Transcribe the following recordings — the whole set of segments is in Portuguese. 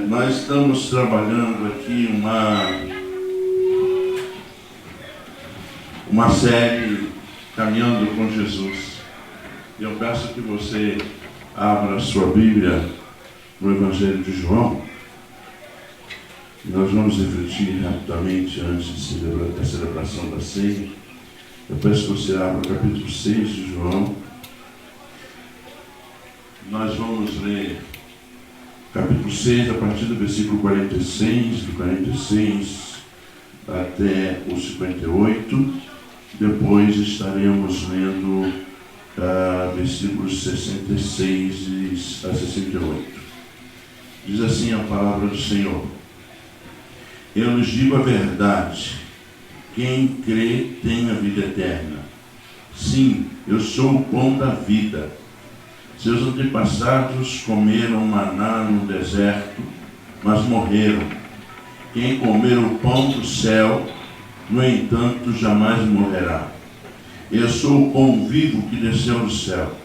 Nós estamos trabalhando aqui uma série Caminhando com Jesus. Eu peço que você abra a sua Bíblia no Evangelho de João. Nós vamos refletir rapidamente antes da celebração da ceia. Eu peço que você abra o capítulo 6 de João. Nós vamos ler capítulo 6, a partir do versículo 46, do 46 até o 58. Depois estaremos lendo versículos 66 a 68. Diz assim a palavra do Senhor: Eu lhes digo a verdade, quem crê tem a vida eterna. Sim, eu sou o pão da vida. Seus antepassados comeram maná no deserto, mas morreram. Quem comer o pão do céu, no entanto, jamais morrerá. Eu sou o pão vivo que desceu do céu.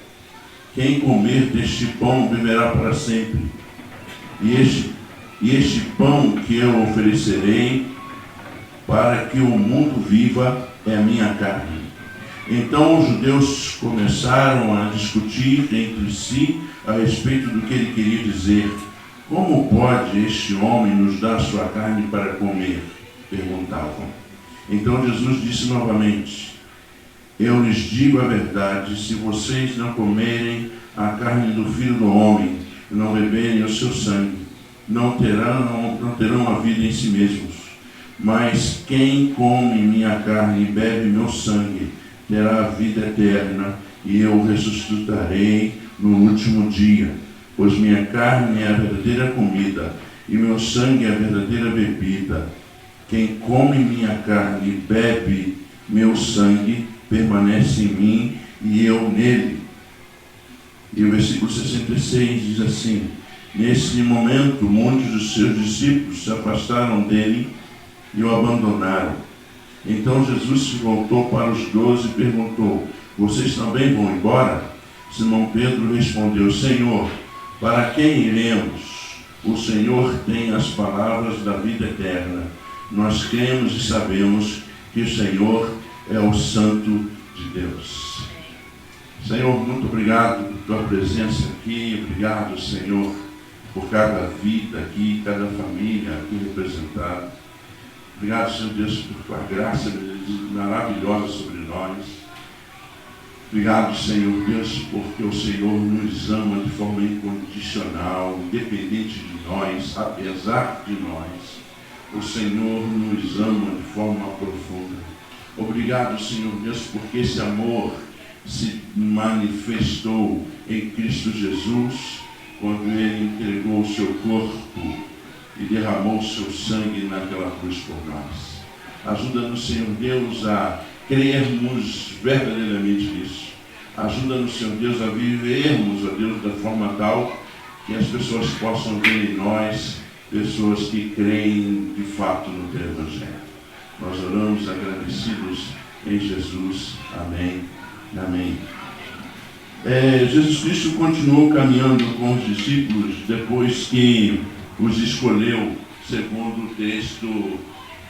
Quem comer deste pão viverá para sempre. E este pão que eu oferecerei para que o mundo viva é a minha carne. Então os judeus começaram a discutir entre si a respeito do que ele queria dizer. Como pode este homem nos dar sua carne para comer? Perguntavam. Então Jesus disse novamente: Eu lhes digo a verdade, se vocês não comerem a carne do Filho do Homem e não beberem o seu sangue, não terão a vida em si mesmos. Mas quem come minha carne e bebe meu sangue terá a vida eterna, e eu ressuscitarei no último dia. Pois minha carne é a verdadeira comida, e meu sangue é a verdadeira bebida. Quem come minha carne e bebe meu sangue permanece em mim, e eu nele. E o versículo 66 diz assim: Nesse momento, muitos dos seus discípulos se afastaram dele e o abandonaram. Então Jesus se voltou para os 12 e perguntou: Vocês também vão embora? Simão Pedro respondeu: Senhor, para quem iremos? O Senhor tem as palavras da vida eterna. Nós cremos e sabemos que o Senhor é o Santo de Deus. Senhor, muito obrigado por tua presença aqui. Obrigado, Senhor, por cada vida aqui, cada família aqui representada. Obrigado, Senhor Deus, por tua graça maravilhosa sobre nós. Obrigado, Senhor Deus, porque o Senhor nos ama de forma incondicional, independente de nós, apesar de nós. O Senhor nos ama de forma profunda. Obrigado, Senhor Deus, porque esse amor se manifestou em Cristo Jesus, quando Ele entregou o seu corpo e derramou o seu sangue naquela cruz por nós. Ajuda-nos, Senhor Deus, a crermos verdadeiramente nisso. Ajuda-nos, Senhor Deus, a vivermos, ó Deus, da forma tal que as pessoas possam ver em nós pessoas que creem de fato no teu Evangelho. Nós oramos agradecidos em Jesus. Amém. Amém. Jesus Cristo continuou caminhando com os discípulos depois que os escolheu, segundo o texto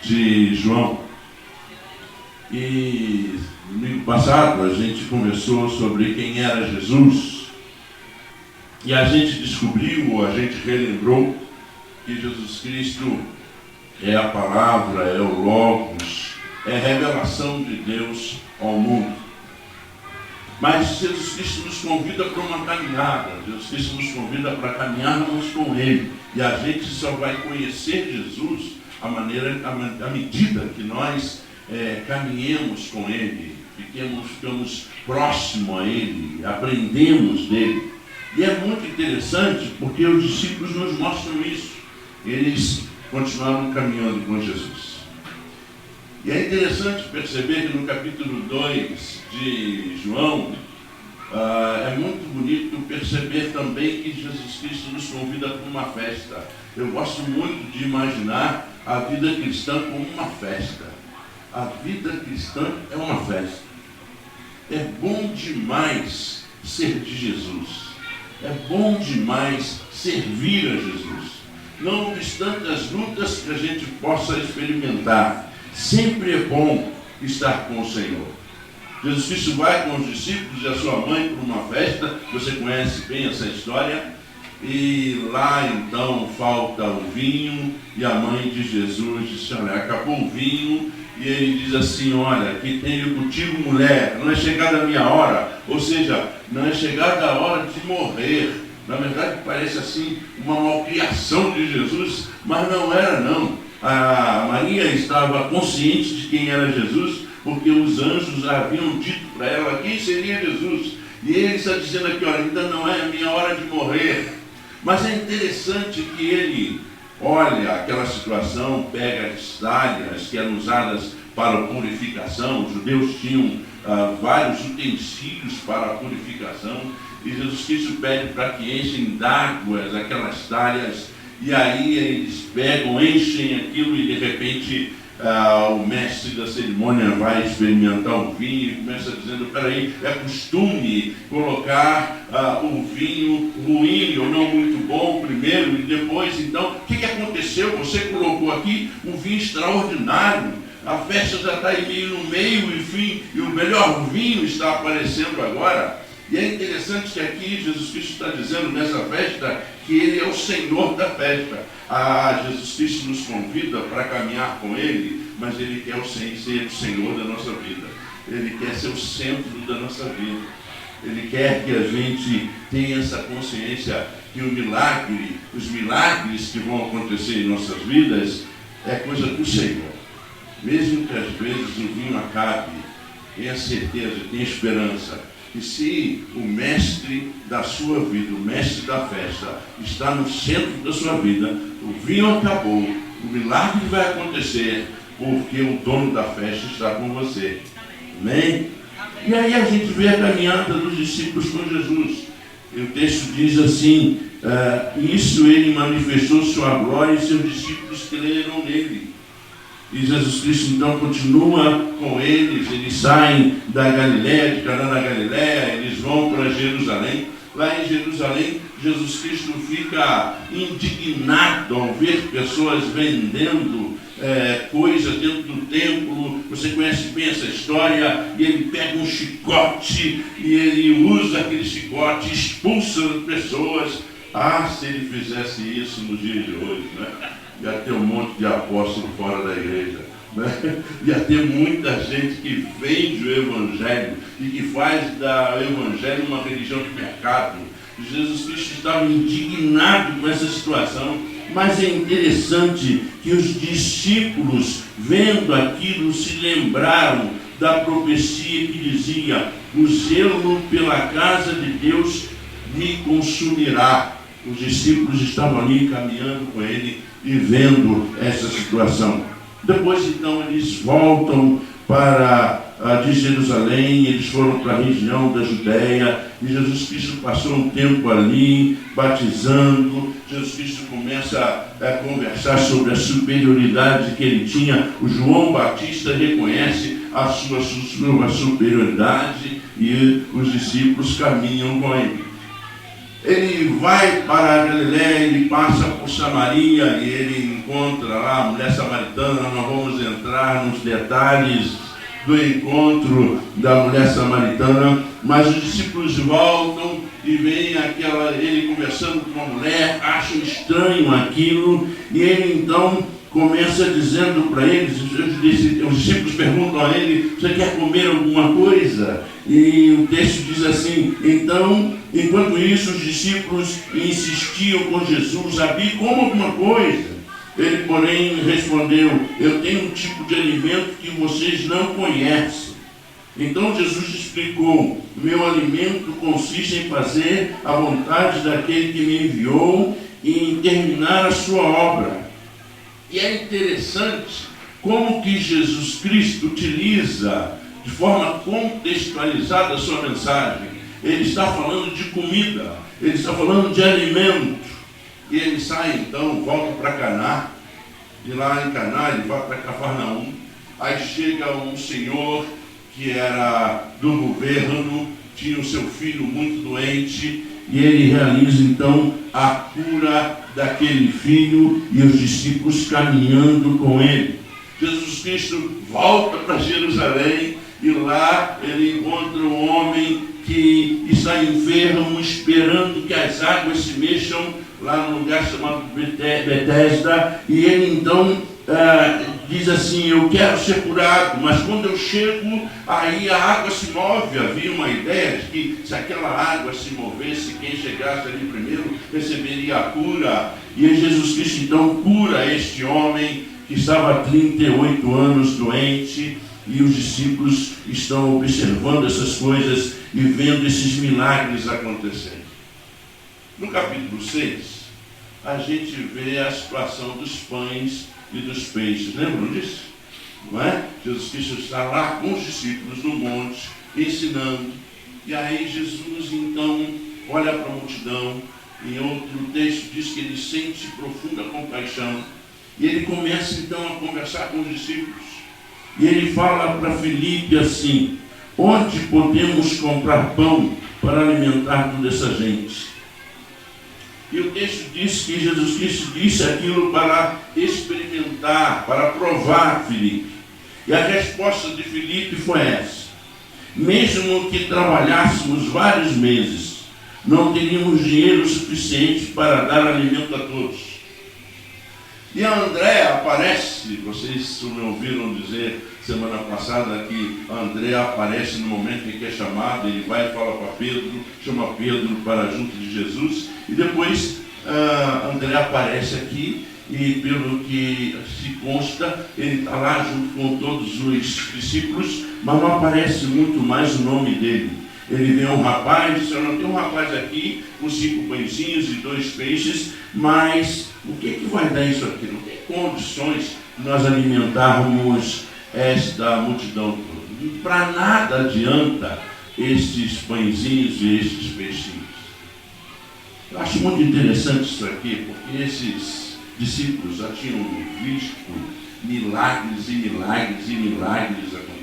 de João. E no domingo passado a gente conversou sobre quem era Jesus, e a gente descobriu, a gente relembrou que Jesus Cristo é a palavra, é o Logos, é a revelação de Deus ao mundo. Mas Jesus Cristo nos convida para uma caminhada. Jesus Cristo nos convida para caminharmos com Ele. E a gente só vai conhecer Jesus à medida que nós caminhemos com Ele, ficamos próximos a Ele, aprendemos dele. E é muito interessante porque os discípulos nos mostram isso. Eles continuaram caminhando com Jesus. E é interessante perceber que no capítulo 2 de João, é muito bonito perceber também que Jesus Cristo nos convida para uma festa. Eu gosto muito de imaginar a vida cristã como uma festa. A vida cristã é uma festa. É bom demais ser de Jesus. É bom demais servir a Jesus. não obstante as lutas que a gente possa experimentar, sempre é bom estar com o Senhor. Jesus Cristo vai com os discípulos e a sua mãe para uma festa, você conhece bem essa história, e lá então falta o vinho, e a mãe de Jesus diz: olha, acabou o vinho, e ele diz assim: olha, que tenho contigo, mulher, não é chegada a minha hora, ou seja, não é chegada a hora de morrer. Na verdade parece assim uma malcriação de Jesus, mas não era não. A Maria estava consciente de quem era Jesus, porque os anjos haviam dito para ela quem seria Jesus. E ele está dizendo aqui: olha, ainda não é a minha hora de morrer. Mas é interessante que ele olha aquela situação, pega as talhas que eram usadas para a purificação. Os judeus tinham vários utensílios para a purificação, e Jesus Cristo pede para que enchem d'água aquelas talhas, e aí eles pegam, enchem aquilo, e de repente o mestre da cerimônia vai experimentar o vinho e começa dizendo: peraí, é costume colocar o vinho ruim ou não muito bom primeiro e depois, então, o que aconteceu? Você colocou aqui um vinho extraordinário, a festa já está aí meio no meio, enfim, e o melhor vinho está aparecendo agora. E é interessante que aqui Jesus Cristo está dizendo nessa festa que Ele é o Senhor da festa. Jesus Cristo nos convida para caminhar com Ele, mas Ele quer ser o Senhor da nossa vida. Ele quer ser o centro da nossa vida. Ele quer que a gente tenha essa consciência que o milagre, os milagres que vão acontecer em nossas vidas, é coisa do Senhor. Mesmo que às vezes o vinho acabe, tenha certeza, tenha esperança. E se o mestre da sua vida, o mestre da festa, está no centro da sua vida, o vinho acabou, o milagre vai acontecer, porque o dono da festa está com você. Amém? E aí a gente vê a caminhada dos discípulos com Jesus. E o texto diz assim: isso ele manifestou sua glória e seus discípulos creram nele. E Jesus Cristo então continua com eles saem da Galiléia, de Caná da Galiléia, eles vão para Jerusalém. Lá em Jerusalém, Jesus Cristo fica indignado ao ver pessoas vendendo coisas dentro do templo. Você conhece bem essa história, e ele pega um chicote, e ele usa aquele chicote, expulsa as pessoas. Se ele fizesse isso nos dias de hoje, né? Ia ter um monte de apóstolo fora da igreja, né? Ia ter muita gente que vende o Evangelho e que faz do Evangelho uma religião de mercado. Jesus Cristo estava indignado com essa situação, mas é interessante que os discípulos, vendo aquilo, se lembraram da profecia que dizia: o zelo pela casa de Deus me consumirá. Os discípulos estavam ali caminhando com ele e vendo essa situação. Depois então eles voltam de Jerusalém, eles foram para a região da Judéia, e Jesus Cristo passou um tempo ali batizando. Jesus Cristo começa a conversar sobre a superioridade que ele tinha. O João Batista reconhece a sua superioridade, e os discípulos caminham com ele. Ele vai para a Galiléia, ele passa por Samaria, e ele encontra lá a mulher samaritana. Nós vamos entrar nos detalhes do encontro da mulher samaritana, mas os discípulos voltam e veem ele conversando com a mulher, acham estranho aquilo, e ele então começa dizendo para eles, os discípulos perguntam a ele: você quer comer alguma coisa? E o texto diz assim: então, enquanto isso, os discípulos insistiam com Jesus: Rabi, coma alguma coisa. Ele, porém, respondeu: eu tenho um tipo de alimento que vocês não conhecem. Então Jesus explicou: meu alimento consiste em fazer a vontade daquele que me enviou e em terminar a sua obra. E é interessante como que Jesus Cristo utiliza de forma contextualizada a sua mensagem. Ele está falando de comida, ele está falando de alimento. E ele sai então, volta para Caná, e lá em Caná ele vai para Cafarnaum. Aí chega um senhor que era do governo, tinha o seu filho muito doente, e ele realiza então a cura daquele filho e os discípulos caminhando com ele. Jesus Cristo volta para Jerusalém e lá ele encontra um homem que está enfermo, esperando que as águas se mexam lá no lugar chamado Betesda, e ele então diz assim: eu quero ser curado, mas quando eu chego, aí a água se move. Havia uma ideia de que se aquela água se movesse, quem chegasse ali primeiro receberia a cura. E Jesus Cristo então cura este homem que estava há 38 anos doente, e os discípulos estão observando essas coisas e vendo esses milagres acontecendo. No capítulo 6, a gente vê a situação dos pães e dos peixes. Lembram disso? Não é? Jesus Cristo está lá com os discípulos no monte, ensinando. E aí Jesus então olha para a multidão. Em outro texto diz que ele sente profunda compaixão. E ele começa então a conversar com os discípulos. E ele fala para Filipe assim: onde podemos comprar pão para alimentar toda essa gente? E o texto diz que Jesus Cristo disse aquilo para experimentar, para provar Filipe. E a resposta de Filipe foi essa: mesmo que trabalhássemos vários meses, não teríamos dinheiro suficiente para dar alimento a todos. E a Andréa aparece, vocês me ouviram dizer semana passada que a Andréa aparece no momento em que é chamado, ele vai e fala para Pedro, chama Pedro para junto de Jesus, e depois Andréa aparece aqui, e pelo que se consta, ele está lá junto com todos os discípulos, mas não aparece muito mais o nome dele. Ele vê um rapaz, diz: não tem um rapaz aqui com 5 pãezinhos e 2 peixes, mas o que vai dar isso aqui? Não tem condições de nós alimentarmos esta multidão toda. Para nada adianta estes pãezinhos e estes peixinhos. Eu acho muito interessante isso aqui, porque esses discípulos já tinham visto milagres e milagres e milagres acontecendo.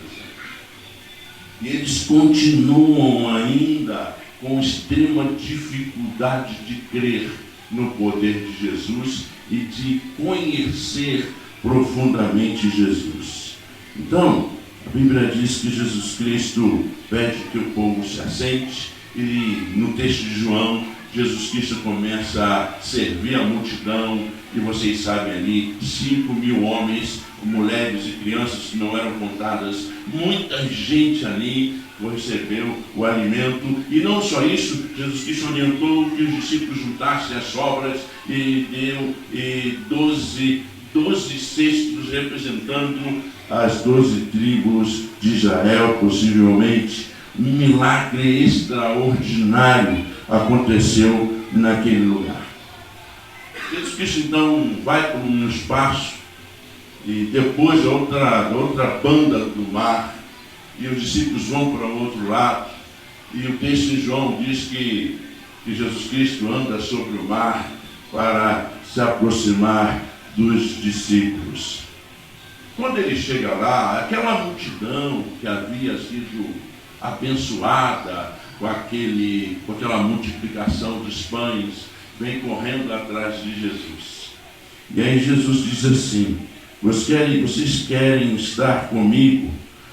E eles continuam ainda com extrema dificuldade de crer no poder de Jesus e de conhecer profundamente Jesus. Então, a Bíblia diz que Jesus Cristo pede que o povo se assente, e no texto de João, Jesus Cristo começa a servir a multidão, e vocês sabem ali, 5.000 homens, mulheres e crianças que não eram contadas, muita gente ali recebeu o alimento. E não só isso, Jesus Cristo orientou que os discípulos juntassem as sobras e deu 12 cestos representando as 12 tribos de Israel, possivelmente. Um milagre extraordinário aconteceu naquele lugar. Jesus Cristo então vai para um espaço, e depois outra banda do mar, e os discípulos vão para o outro lado, e o texto de João diz que Jesus Cristo anda sobre o mar para se aproximar dos discípulos. Quando ele chega lá, aquela multidão que havia sido abençoada com aquela multiplicação dos pães, vem correndo atrás de Jesus. E aí Jesus diz assim: vocês querem estar comigo,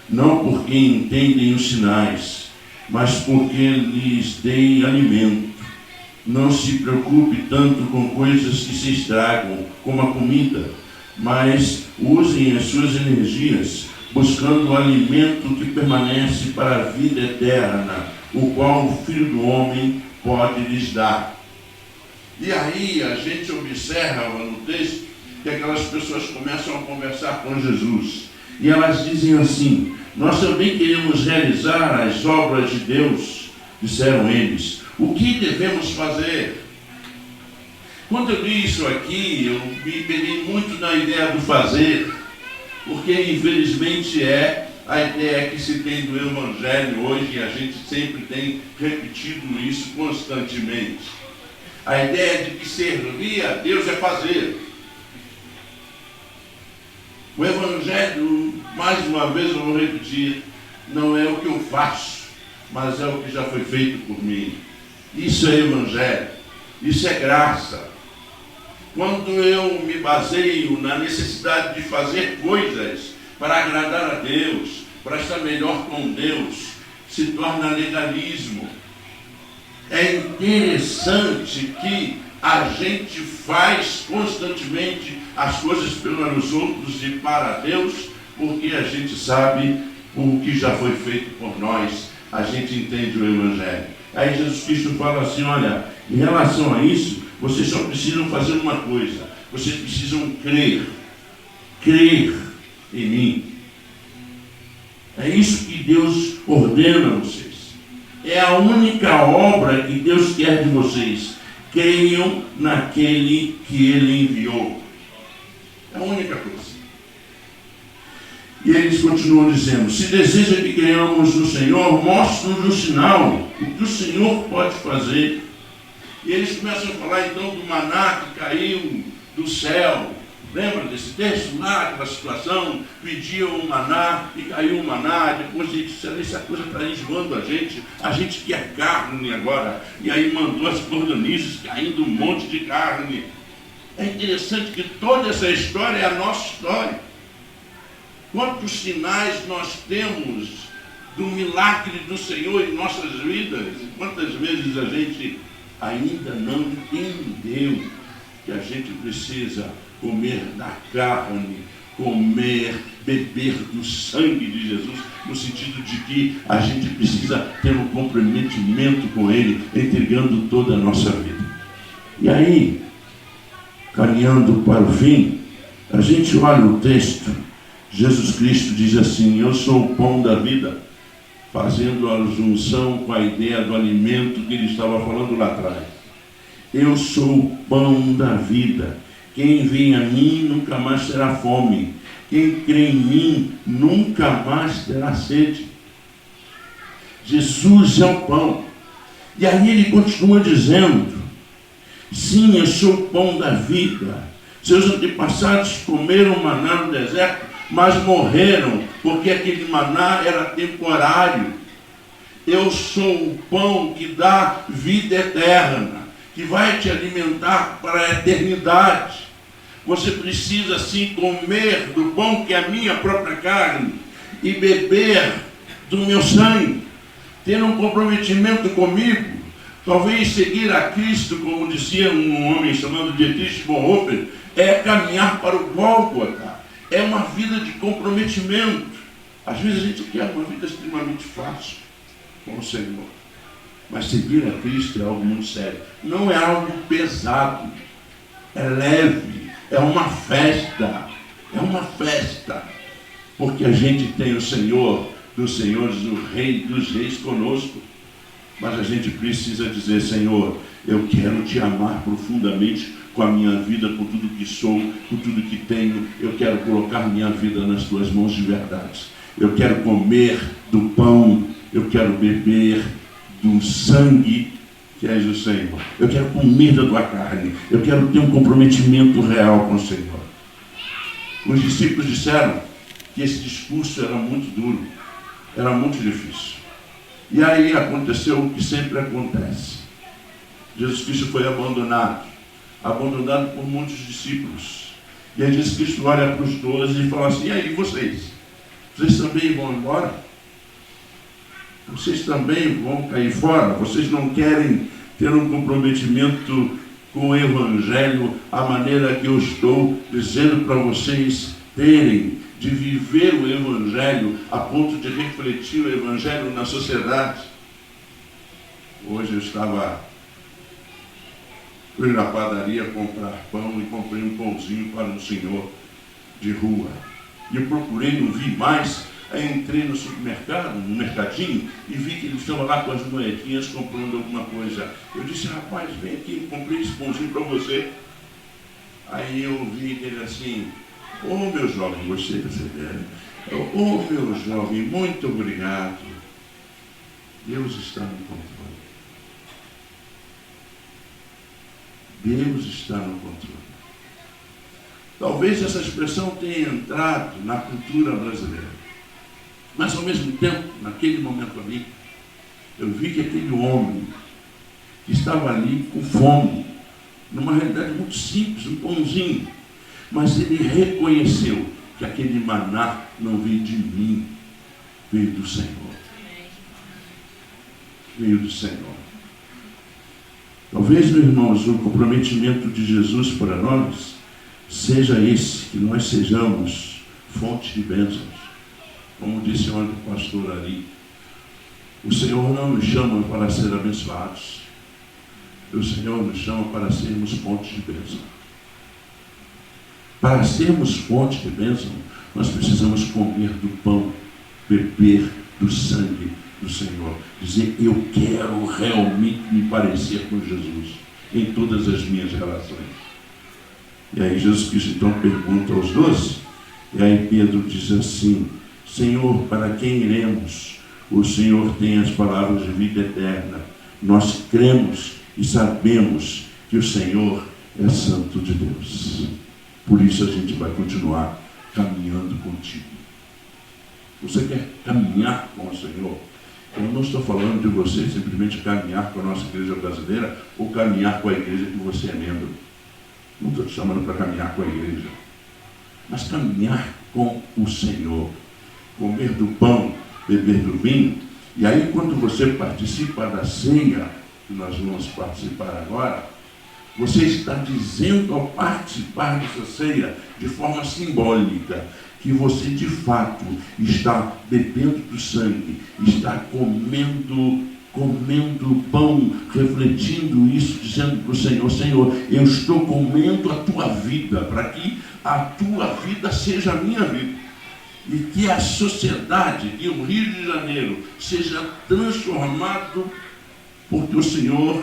não porque entendem os sinais, mas porque lhes dei alimento. Não se preocupe tanto com coisas que se estragam, como a comida, mas usem as suas energias buscando o alimento que permanece para a vida eterna, o qual o Filho do Homem pode lhes dar. E aí a gente observa no texto que aquelas pessoas começam a conversar com Jesus, e elas dizem assim: nós também queremos realizar as obras de Deus. Disseram eles: o que devemos fazer? Quando eu li isso aqui, eu me peguei muito na ideia do fazer, porque infelizmente a ideia que se tem do Evangelho hoje, e a gente sempre tem repetido isso constantemente. A ideia de que servir a Deus é fazer. O Evangelho, mais uma vez eu vou repetir, não é o que eu faço, mas é o que já foi feito por mim. Isso é evangelho, isso é graça. Quando eu me baseio na necessidade de fazer coisas para agradar a Deus, para estar melhor com Deus, se torna legalismo. É interessante que a gente faz constantemente as coisas pelos outros e para Deus, porque a gente sabe o que já foi feito por nós, a gente entende o Evangelho. Aí Jesus Cristo fala assim, olha, em relação a isso, vocês só precisam fazer uma coisa, vocês precisam crer em mim. É isso que Deus ordena a vocês. É a única obra que Deus quer de vocês. Creiam naquele que Ele enviou. É a única coisa. E eles continuam dizendo, se deseja que creiamos no Senhor, mostre-nos o sinal, o que o Senhor pode fazer. E eles começam a falar então do maná que caiu do céu. Lembra desse texto lá, aquela situação? Pediam um maná e caiu um maná. Depois ele disse, essa coisa está enjoando a gente quer carne agora. E aí mandou as cordonizes caindo um monte de carne. É interessante que toda essa história é a nossa história. Quantos sinais nós temos do milagre do Senhor em nossas vidas? E quantas vezes a gente ainda não entendeu que a gente precisa comer da carne, beber do sangue de Jesus, no sentido de que a gente precisa ter um comprometimento com Ele, entregando toda a nossa vida. E aí, caminhando para o fim, a gente olha o texto, Jesus Cristo diz assim, eu sou o pão da vida, fazendo a junção com a ideia do alimento que ele estava falando lá atrás. Eu sou o pão da vida. Quem vem a mim nunca mais terá fome. Quem crê em mim nunca mais terá sede. Jesus é o pão. E aí ele continua dizendo, sim, eu sou o pão da vida. Seus antepassados comeram maná no deserto, mas morreram, porque aquele maná era temporário. Eu sou o pão que dá vida eterna, que vai te alimentar para a eternidade. Você precisa sim comer do pão que é a minha própria carne e beber do meu sangue, ter um comprometimento comigo, talvez seguir a Cristo, como dizia um homem chamado Dietrich Bonhoeffer, é caminhar para o Gólgota, é uma vida de comprometimento. Às vezes a gente quer uma vida extremamente fácil com o Senhor, mas seguir a Cristo é algo muito sério, não é algo pesado, é leve, é uma festa, porque a gente tem o Senhor dos senhores, o Rei dos reis conosco, mas a gente precisa dizer, Senhor, eu quero te amar profundamente com a minha vida, por tudo que sou, por tudo que tenho, eu quero colocar minha vida nas tuas mãos de verdade, eu quero comer do pão, eu quero beber do sangue que és o Senhor. Eu quero comer da tua carne. Eu quero ter um comprometimento real com o Senhor. Os discípulos disseram que esse discurso era muito duro, era muito difícil. E aí aconteceu o que sempre acontece. Jesus Cristo foi abandonado por muitos discípulos. E aí Jesus Cristo olha para os 12 e fala assim, e aí vocês? Vocês também vão embora? Vocês também vão cair fora? Vocês não querem ter um comprometimento com o Evangelho, a maneira que eu estou dizendo para vocês terem, de viver o Evangelho a ponto de refletir o Evangelho na sociedade? Hoje eu fui na padaria comprar pão e comprei um pãozinho para um senhor de rua. E eu procurei, não vi mais. Aí entrei no supermercado, no mercadinho, e vi que ele estava lá com as moedinhas comprando alguma coisa. Eu disse, rapaz, vem aqui, comprei esse pãozinho para você. Aí eu vi ele assim, meu jovem, gostei dessa ideia. Meu jovem, muito obrigado. Deus está no controle. Deus está no controle. Talvez essa expressão tenha entrado na cultura brasileira. Mas ao mesmo tempo, naquele momento ali, eu vi que aquele homem que estava ali com fome, numa realidade muito simples, um pãozinho. Mas ele reconheceu que aquele maná não veio de mim, veio do Senhor. Veio do Senhor. Talvez, meus irmãos, o comprometimento de Jesus para nós seja esse, que nós sejamos fonte de bênçãos. Como disse ontem o pastor Ari, o Senhor não nos chama para ser abençoados. O Senhor nos chama para sermos fonte de bênção. Para sermos fonte de bênção, nós precisamos comer do pão, beber do sangue do Senhor. Dizer, eu quero realmente me parecer com Jesus em todas as minhas relações. E aí Jesus Cristo então pergunta aos 12, e aí Pedro diz assim, Senhor, para quem iremos? O Senhor tem as palavras de vida eterna. Nós cremos e sabemos que o Senhor é santo de Deus. Por isso a gente vai continuar caminhando contigo. Você quer caminhar com o Senhor? Eu não estou falando de você simplesmente caminhar com a nossa igreja brasileira ou caminhar com a igreja que você é membro. Não estou te chamando para caminhar com a igreja, mas caminhar com o Senhor. Comer do pão, beber do vinho. E aí quando você participa da ceia, que nós vamos participar agora, você está dizendo ao participar dessa ceia, de forma simbólica, que você de fato está bebendo do sangue, está comendo o pão, refletindo isso, dizendo para o Senhor, Senhor, eu estou comendo a tua vida, para que a tua vida seja a minha vida. E que a sociedade, que o Rio de Janeiro seja transformado, porque o Senhor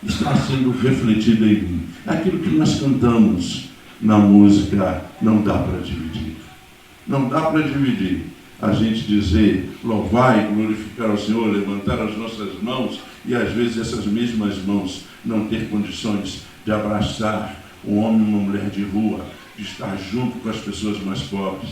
está sendo refletido em mim. Aquilo que nós cantamos na música, não dá para dividir. Não dá para dividir. A gente dizer, louvar e glorificar ao Senhor, levantar as nossas mãos, e às vezes essas mesmas mãos não ter condições de abraçar um homem e uma mulher de rua, de estar junto com as pessoas mais pobres.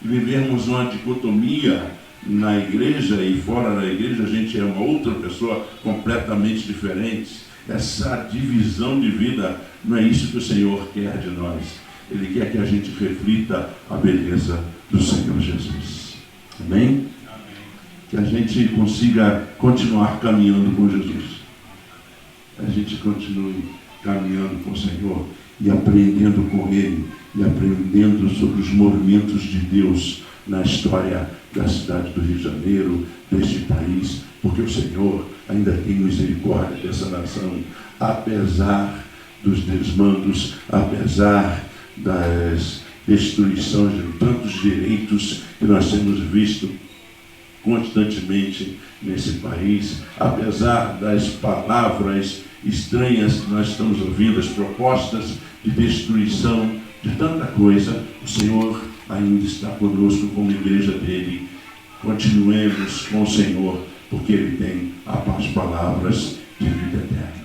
E vivermos uma dicotomia na igreja e fora da igreja, a gente é uma outra pessoa completamente diferente. Essa divisão de vida, não é isso que o Senhor quer de nós. Ele quer que a gente reflita a beleza do Senhor Jesus. Amém? Amém. Que a gente consiga continuar caminhando com Jesus. A gente continue caminhando com o Senhor e aprendendo com Ele, e aprendendo sobre os movimentos de Deus na história da cidade do Rio de Janeiro, deste país, porque o Senhor ainda tem misericórdia dessa nação, apesar dos desmandos, apesar das destruições de tantos direitos que nós temos visto constantemente nesse país, apesar das palavras estranhas que nós estamos ouvindo, as propostas de destruição de tanta coisa, o Senhor ainda está conosco como igreja dele. Continuemos com o Senhor, porque Ele tem as palavras de vida eterna.